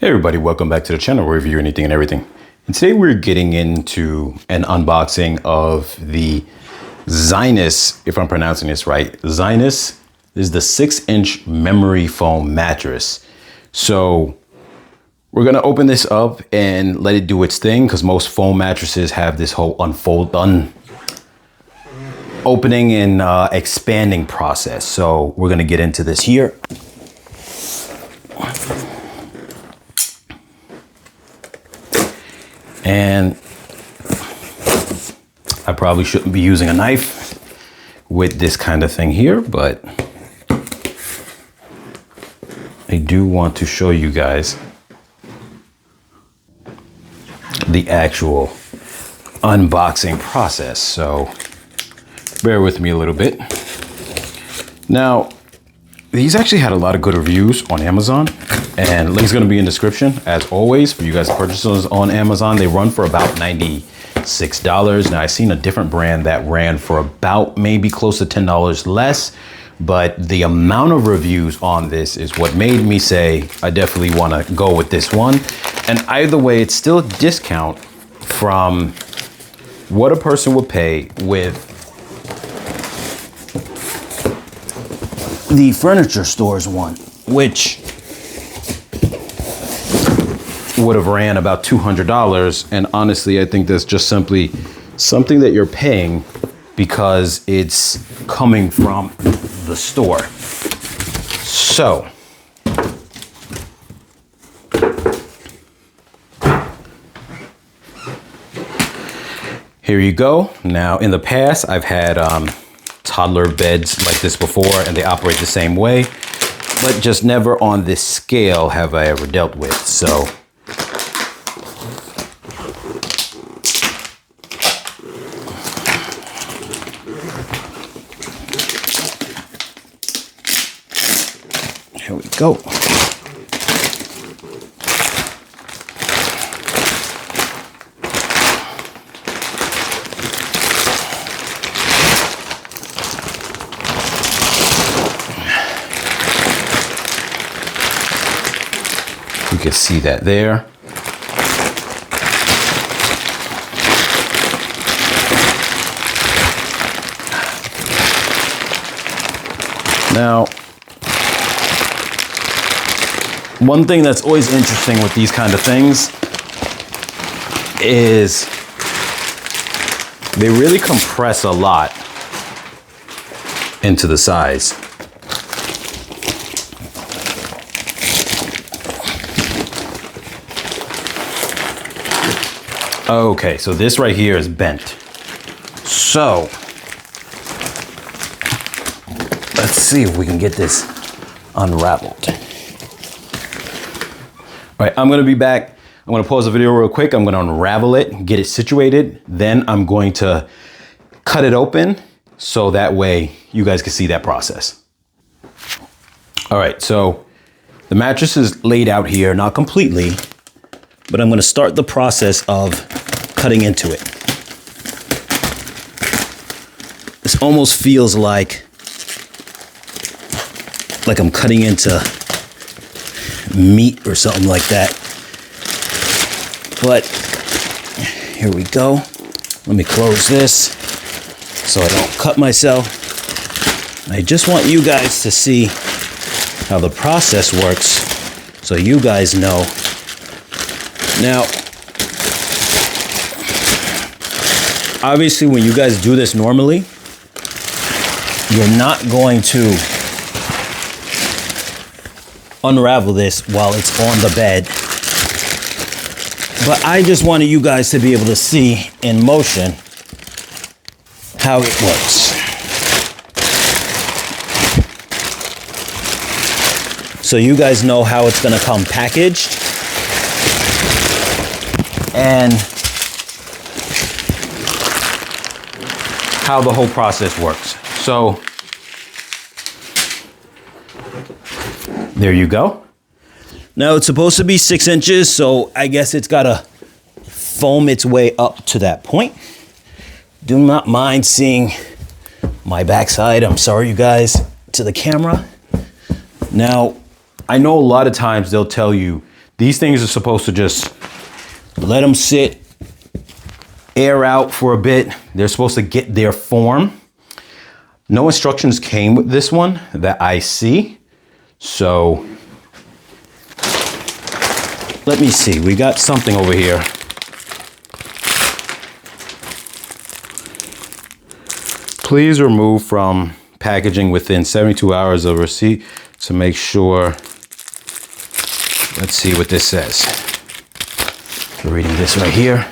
Hey everybody, welcome back to the channel where we review anything and everything. And today we're getting into an unboxing of the ZINUS, if I'm pronouncing this right. ZINUS is the 6-inch memory foam mattress. So we're gonna open this up and let it do its thing, because most foam mattresses have this whole opening and expanding process. So we're gonna get into this here. And I probably shouldn't be using a knife with this kind of thing here, but I do want to show you guys the actual unboxing process. So bear with me a little bit. Now, these actually had a lot of good reviews on Amazon, and link's gonna be in the description as always for you guys to purchase those on Amazon. They run for about $96. Now I've seen a different brand that ran for about maybe close to $10 less, but the amount of reviews on this is what made me say I definitely wanna go with this one. And either way, it's still a discount from what a person would pay with the furniture stores one, which would have ran about $200. And honestly, I think that's just simply something that you're paying because it's coming from the store. So here you go. Now, in the past, I've had toddler beds like this before, and they operate the same way, but just never on this scale have I ever dealt with. So here we go. You can see that there. Now, one thing that's always interesting with these kind of things is they really compress a lot into the size. Okay, so this right here is bent. So let's see if we can get this unraveled. All right, I'm gonna be back. I'm gonna pause the video real quick. I'm gonna unravel it, get it situated. Then I'm going to cut it open so that way you guys can see that process. All right, so the mattress is laid out here, not completely, but I'm gonna start the process of cutting into it. This almost feels like I'm cutting into meat or something like that. But here we go. Let me close this so I don't cut myself. I just want you guys to see how the process works so you guys know. Now, obviously when you guys do this normally, you're not going to unravel this while it's on the bed. But I just wanted you guys to be able to see in motion how it works. So you guys know how it's gonna come packaged and how the whole process works. So there you go. Now it's supposed to be 6 inches, so I guess it's gotta foam its way up to that point. Do not mind seeing my backside. I'm sorry, you guys, to the camera. Now, I know a lot of times they'll tell you These things are supposed to just let them sit, air out for a bit. They're supposed to get their form. No instructions came with this one that I see. So let me see. We got something over here. Please remove from packaging within 72 hours of receipt to make sure. Let's see what this says. We're reading this right here.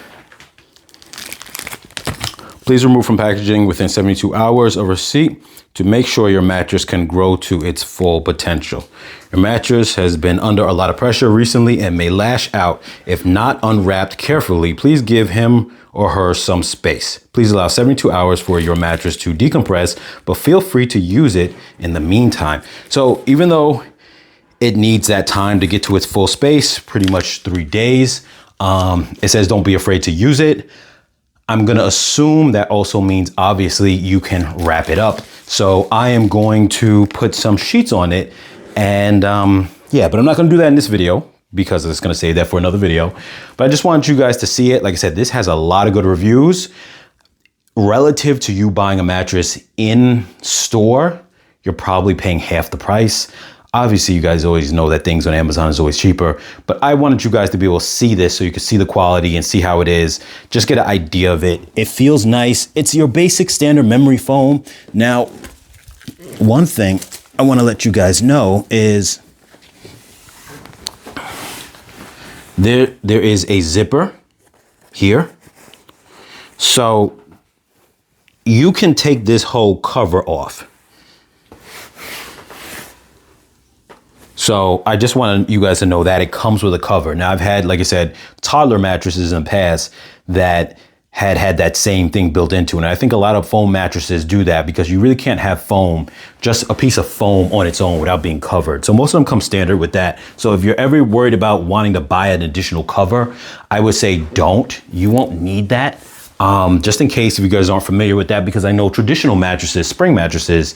Please remove from packaging within 72 hours of receipt to make sure your mattress can grow to its full potential. Your mattress has been under a lot of pressure recently and may lash out. If not unwrapped carefully, please give him or her some space. Please allow 72 hours for your mattress to decompress, but feel free to use it in the meantime. So even though it needs that time to get to its full space, pretty much 3 days, it says don't be afraid to use it. I'm gonna assume that also means obviously you can wrap it up. So I am going to put some sheets on it and yeah, but I'm not gonna do that in this video because it's gonna save that for another video. But I just wanted you guys to see it. Like I said, this has a lot of good reviews. Relative to you buying a mattress in store, you're probably paying half the price. Obviously, you guys always know that things on Amazon is always cheaper, but I wanted you guys to be able to see this so you can see the quality and see how it is. Just get an idea of it. It feels nice. It's your basic standard memory foam. Now, one thing I want to let you guys know is there is a zipper here. So you can take this whole cover off. So I just want you guys to know that it comes with a cover. Now I've had, like I said, toddler mattresses in the past that had that same thing built into it. And I think a lot of foam mattresses do that because you really can't have foam, just a piece of foam on its own without being covered. So most of them come standard with that. So if you're ever worried about wanting to buy an additional cover, I would say don't. You won't need that. Just in case if you guys aren't familiar with that, because I know traditional mattresses, spring mattresses,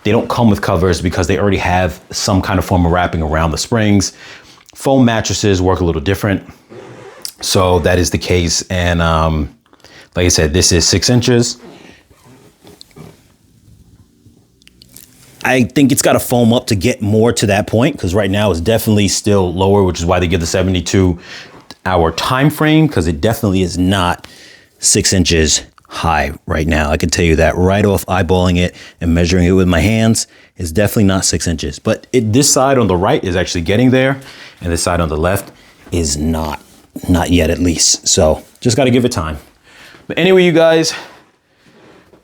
they don't come with covers because they already have some kind of form of wrapping around the springs. Foam mattresses work a little different. So that is the case. And like I said, this is 6 inches. I think it's got to foam up to get more to that point because right now it's definitely still lower, which is why they give the 72-hour time frame, because it definitely is not 6 inches high right now. I can tell you that right off eyeballing it and measuring it with my hands is definitely not 6 inches. But this side on the right is actually getting there, and this side on the left is not yet at least. So just got to give it time. But anyway, you guys,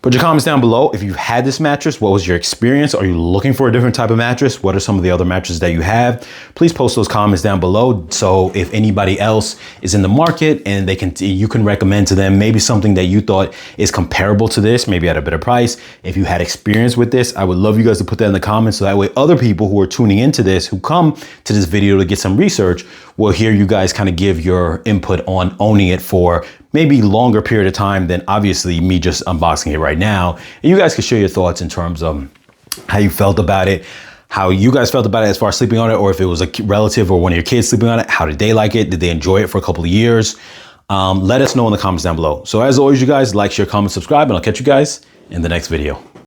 put your comments down below. If you've had this mattress, what was your experience? Are you looking for a different type of mattress? What are some of the other mattresses that you have? Please post those comments down below. So if anybody else is in the market and you can recommend to them maybe something that you thought is comparable to this, maybe at a better price. If you had experience with this, I would love you guys to put that in the comments. So that way other people who are tuning into this, who come to this video to get some research, will hear you guys kind of give your input on owning it for maybe longer period of time than obviously me just unboxing it right now. And you guys can share your thoughts in terms of how you felt about it, how you guys felt about it as far as sleeping on it, or if it was a relative or one of your kids sleeping on it. How did they like it? Did they enjoy it for a couple of years? Let us know in the comments down below. So as always, you guys, like, share, comment, subscribe, and I'll catch you guys in the next video.